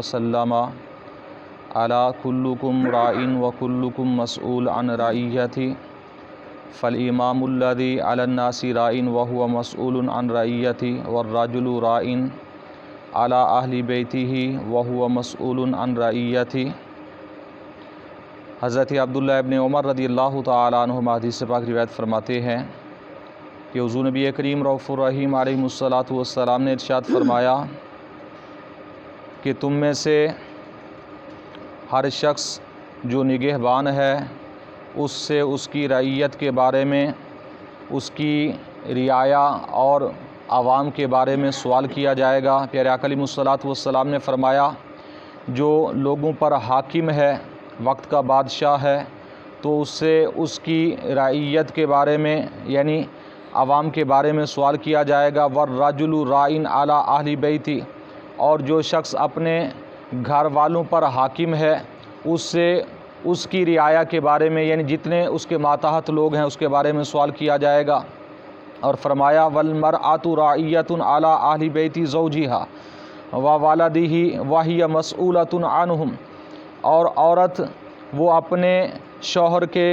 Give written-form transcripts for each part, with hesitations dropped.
وسلم علی کلکم رائن و کلکم مسئول عن رعیتہ فالامام الذی علی الناس رائن وہو مسئول عن رعیتہ والرجل رائن علی اہل بیتہ وہو مسئول عن رعیتہ۔ حضرت عبداللہ ابن عمر رضی اللہ تعالیٰ عنہما حدیث پاک روایت فرماتے ہیں کہ حضور نبی کریم رؤوف الرحیم علیہ الصلاۃ والسلام نے ارشاد فرمایا کہ تم میں سے ہر شخص جو نگہبان ہے اس سے اس کی رعیت کے بارے میں، اس کی رعایا اور عوام کے بارے میں سوال کیا جائے گا۔ پیارے آقا علیہ الصلاۃ والسلام نے فرمایا جو لوگوں پر حاکم ہے، وقت کا بادشاہ ہے، تو اس سے اس کی رعیت کے بارے میں یعنی عوام کے بارے میں سوال کیا جائے گا۔ والرجل رائن علی اہل بیتہ، اور جو شخص اپنے گھر والوں پر حاکم ہے اس سے اس کی رعایا کے بارے میں یعنی جتنے اس کے ماتحت لوگ ہیں اس کے بارے میں سوال کیا جائے گا۔ اور فرمایا والمرأۃ راعیۃ علی اہل بیت زوجہا وولدہ وہی مسئولۃ عنہم، اور عورت وہ اپنے شوہر کے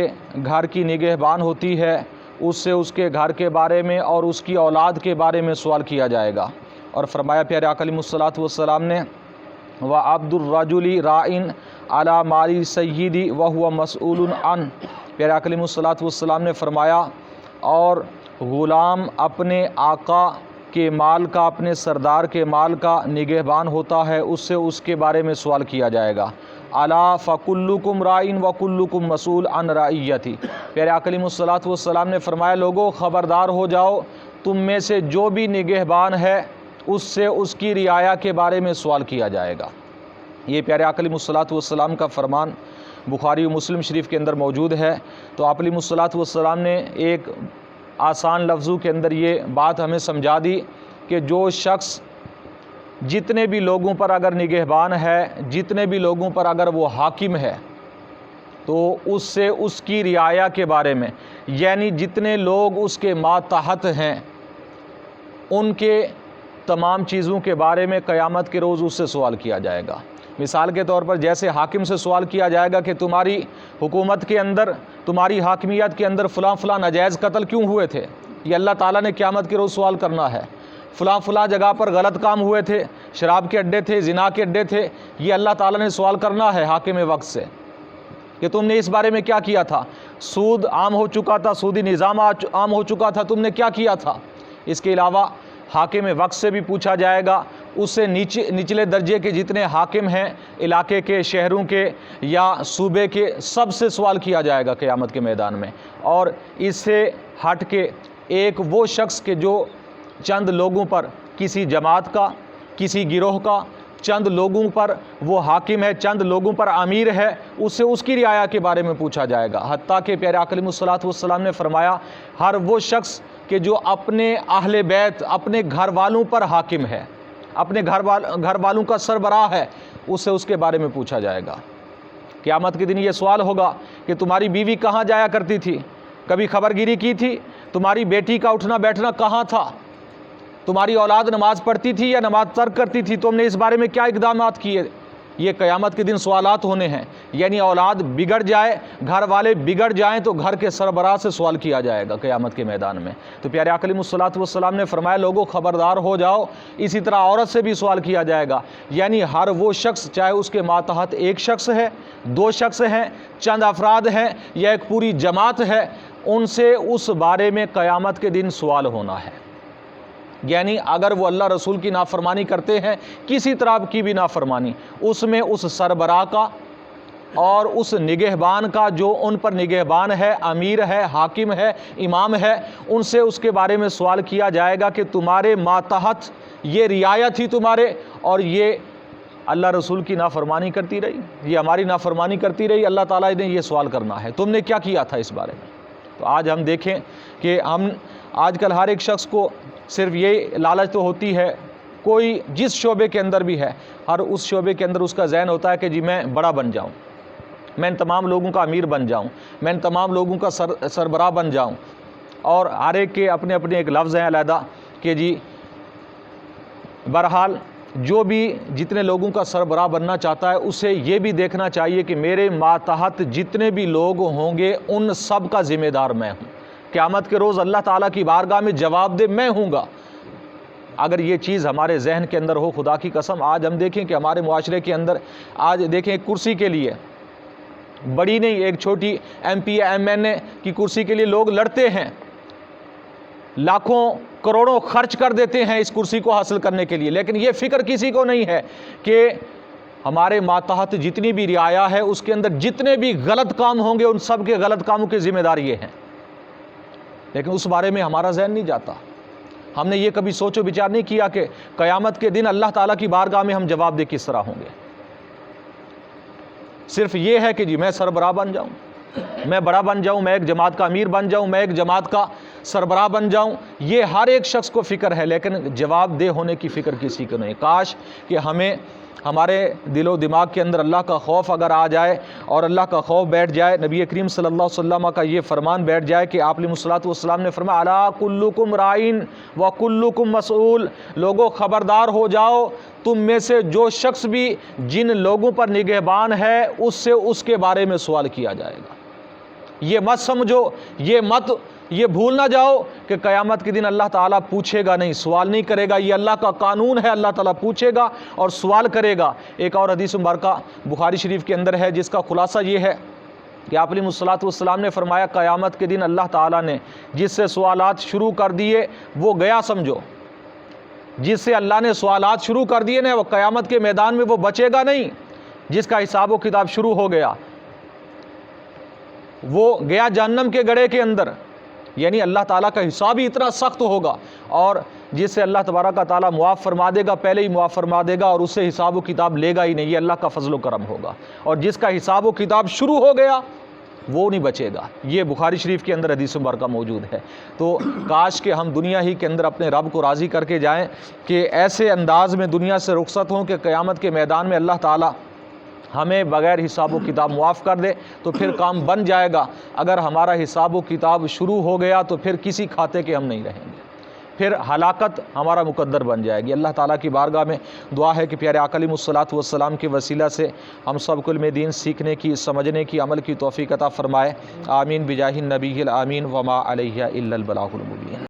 گھر کی نگہبان ہوتی ہے، اس سے اس کے گھر کے بارے میں اور اس کی اولاد کے بارے میں سوال کیا جائے گا۔ اور فرمایا پیارے آقا علیہ الصلاۃ والسلام نے وعبد الرجل راعن علی مال سیدی وہو مسئول عن، پیارے آقا علیہ الصلاۃ والسلام نے فرمایا اور غلام اپنے آقا کے مال کا، اپنے سردار کے مال کا نگہبان ہوتا ہے، اس سے اس کے بارے میں سوال کیا جائے گا۔ الا فکلکم رائن وکلکم مسئول عن رعیتہ، پیارے آقا علیہ الصلاۃ والسلام نے فرمایا لوگو خبردار ہو جاؤ، تم میں سے جو بھی نگہبان ہے اس سے اس کی رعایا کے بارے میں سوال کیا جائے گا۔ یہ پیارے آقا علیہ الصلاۃ والسلام کا فرمان بخاری و مسلم شریف کے اندر موجود ہے۔ تو آپ علیہ الصلاۃ والسلام نے ایک آسان لفظوں کے اندر یہ بات ہمیں سمجھا دی کہ جو شخص جتنے بھی لوگوں پر اگر نگہبان ہے، جتنے بھی لوگوں پر اگر وہ حاکم ہے، تو اس سے اس کی رعایا کے بارے میں یعنی جتنے لوگ اس کے ماتحت ہیں ان کے تمام چیزوں کے بارے میں قیامت کے روز اس سے سوال کیا جائے گا۔ مثال کے طور پر جیسے حاکم سے سوال کیا جائے گا کہ تمہاری حکومت کے اندر، تمہاری حاکمیت کے اندر فلاں فلاں ناجائز قتل کیوں ہوئے تھے، یہ اللہ تعالیٰ نے قیامت کے روز سوال کرنا ہے۔ فلاں فلاں جگہ پر غلط کام ہوئے تھے، شراب کے اڈے تھے، زنا کے اڈے تھے، یہ اللہ تعالیٰ نے سوال کرنا ہے حاکم وقت سے کہ تم نے اس بارے میں کیا کیا تھا۔ سود عام ہو چکا تھا، سودی نظام عام ہو چکا تھا، تم نے کیا کیا تھا۔ اس کے علاوہ حاکم وقت سے بھی پوچھا جائے گا، اس سے نچلے درجے کے جتنے حاکم ہیں علاقے کے، شہروں کے یا صوبے کے، سب سے سوال کیا جائے گا قیامت کے میدان میں۔ اور اس سے ہٹ کے ایک وہ شخص کے جو چند لوگوں پر، کسی جماعت کا، کسی گروہ کا چند لوگوں پر وہ حاکم ہے، چند لوگوں پر امیر ہے، اس سے اس کی رعایا کے بارے میں پوچھا جائے گا۔ حتیٰ کہ پیارے آقا علیہ الصلاۃ والسلام نے فرمایا ہر وہ شخص کہ جو اپنے اہل بیت، اپنے گھر والوں پر حاکم ہے، اپنے گھر والوں کا سربراہ ہے، اس سے اس کے بارے میں پوچھا جائے گا۔ قیامت کے دن یہ سوال ہوگا کہ تمہاری بیوی کہاں جایا کرتی تھی، کبھی خبر گیری کی تھی، تمہاری بیٹی کا اٹھنا بیٹھنا کہاں تھا، تمہاری اولاد نماز پڑھتی تھی یا نماز ترک کرتی تھی، تم نے اس بارے میں کیا اقدامات کیے۔ یہ قیامت کے دن سوالات ہونے ہیں، یعنی اولاد بگڑ جائے، گھر والے بگڑ جائیں تو گھر کے سربراہ سے سوال کیا جائے گا قیامت کے میدان میں۔ تو پیارے آقا علیہ الصلاۃ والسلام نے فرمایا لوگوں خبردار ہو جاؤ، اسی طرح عورت سے بھی سوال کیا جائے گا، یعنی ہر وہ شخص چاہے اس کے ماتحت ایک شخص ہے، دو شخص ہیں، چند افراد ہیں یا ایک پوری جماعت ہے، ان سے اس بارے میں قیامت کے دن سوال ہونا ہے۔ یعنی اگر وہ اللہ رسول کی نافرمانی کرتے ہیں، کسی طرح کی بھی نافرمانی، اس میں اس سربراہ کا اور اس نگہبان کا جو ان پر نگہبان ہے، امیر ہے، حاکم ہے، امام ہے، ان سے اس کے بارے میں سوال کیا جائے گا کہ تمہارے ماتحت یہ رعایا تھی تمہارے، اور یہ اللہ رسول کی نافرمانی کرتی رہی، یہ ہماری نافرمانی کرتی رہی، اللہ تعالیٰ نے یہ سوال کرنا ہے، تم نے کیا کیا تھا اس بارے میں۔ تو آج ہم دیکھیں کہ ہم آج کل ہر ایک شخص کو صرف یہ لالچ تو ہوتی ہے، کوئی جس شعبے کے اندر بھی ہے، ہر اس شعبے کے اندر اس کا ذہن ہوتا ہے کہ جی میں بڑا بن جاؤں، میں ان تمام لوگوں کا امیر بن جاؤں، میں ان تمام لوگوں کا سربراہ بن جاؤں۔ اور ہر ایک کے اپنے اپنے ایک لفظ ہیں علیحدہ کہ جی بہرحال جو بھی جتنے لوگوں کا سربراہ بننا چاہتا ہے اسے یہ بھی دیکھنا چاہیے کہ میرے ماتحت جتنے بھی لوگ ہوں گے ان سب کا ذمہ دار میں ہوں، قیامت کے روز اللہ تعالیٰ کی بارگاہ میں جواب دہ میں ہوں گا۔ اگر یہ چیز ہمارے ذہن کے اندر ہو، خدا کی قسم آج ہم دیکھیں کہ ہمارے معاشرے کے اندر آج دیکھیں ایک کرسی کے لیے، بڑی نہیں ایک چھوٹی ایم پی ایم این اے کی کرسی کے لیے لوگ لڑتے ہیں، لاکھوں کروڑوں خرچ کر دیتے ہیں اس کرسی کو حاصل کرنے کے لیے، لیکن یہ فکر کسی کو نہیں ہے کہ ہمارے ماتحت جتنی بھی رعایا ہے اس کے اندر جتنے بھی غلط کام ہوں گے ان سب کے غلط کاموں کی ذمہ دار یہ ہیں، لیکن اس بارے میں ہمارا ذہن نہیں جاتا۔ ہم نے یہ کبھی سوچ و بچار نہیں کیا کہ قیامت کے دن اللہ تعالیٰ کی بارگاہ میں ہم جواب دہ کس طرح ہوں گے۔ صرف یہ ہے کہ جی میں سربراہ بن جاؤں، میں بڑا بن جاؤں، میں ایک جماعت کا امیر بن جاؤں، میں ایک جماعت کا سربراہ بن جاؤں، یہ ہر ایک شخص کو فکر ہے، لیکن جواب دہ ہونے کی فکر کسی کو نہیں۔ کاش کہ ہمیں ہمارے دل و دماغ کے اندر اللہ کا خوف اگر آ جائے اور اللہ کا خوف بیٹھ جائے، نبی کریم صلی اللہ علیہ وسلم کا یہ فرمان بیٹھ جائے کہ آپ علیہ الصلوۃ والسلام نے فرمایا الا کلکم رائن و کلکم مسئول، لوگوں خبردار ہو جاؤ، تم میں سے جو شخص بھی جن لوگوں پر نگہبان ہے اس سے اس کے بارے میں سوال کیا جائے گا۔ یہ مت سمجھو، یہ بھول نہ جاؤ کہ قیامت کے دن اللہ تعالیٰ پوچھے گا نہیں، سوال نہیں کرے گا، یہ اللہ کا قانون ہے، اللہ تعالیٰ پوچھے گا اور سوال کرے گا۔ ایک اور حدیث مبارکہ بخاری شریف کے اندر ہے جس کا خلاصہ یہ ہے کہ آپ علیہ الصلوۃ والسلام نے فرمایا قیامت کے دن اللہ تعالیٰ نے جس سے سوالات شروع کر دیے وہ گیا سمجھو، جس سے اللہ نے سوالات شروع کر دیے نا وہ قیامت کے میدان میں وہ بچے گا نہیں، جس کا حساب و کتاب شروع ہو گیا وہ گیا جہنم کے گڑھے کے اندر، یعنی اللہ تعالیٰ کا حساب ہی اتنا سخت ہوگا، اور جس سے اللہ تبارک و تعالیٰ معاف فرما دے گا، پہلے ہی معاف فرما دے گا اور اس سے حساب و کتاب لے گا ہی نہیں، یہ اللہ کا فضل و کرم ہوگا، اور جس کا حساب و کتاب شروع ہو گیا وہ نہیں بچے گا۔ یہ بخاری شریف کے اندر حدیث مبارکہ موجود ہے۔ تو کاش کہ ہم دنیا ہی کے اندر اپنے رب کو راضی کر کے جائیں کہ ایسے انداز میں دنیا سے رخصت ہوں کہ قیامت کے میدان میں اللہ تعالیٰ ہمیں بغیر حساب و کتاب معاف کر دے، تو پھر کام بن جائے گا۔ اگر ہمارا حساب و کتاب شروع ہو گیا تو پھر کسی کھاتے کے ہم نہیں رہیں گے، پھر ہلاکت ہمارا مقدر بن جائے گی۔ اللہ تعالیٰ کی بارگاہ میں دعا ہے کہ پیارے آقا علیہ الصلوۃ والسلام کے وسیلہ سے ہم سب کو علم دین سیکھنے کی، سمجھنے کی، عمل کی توفیق عطا فرمائے۔ آمین بجاہ النبی الامین وما علیہ الا البلاغ المبین۔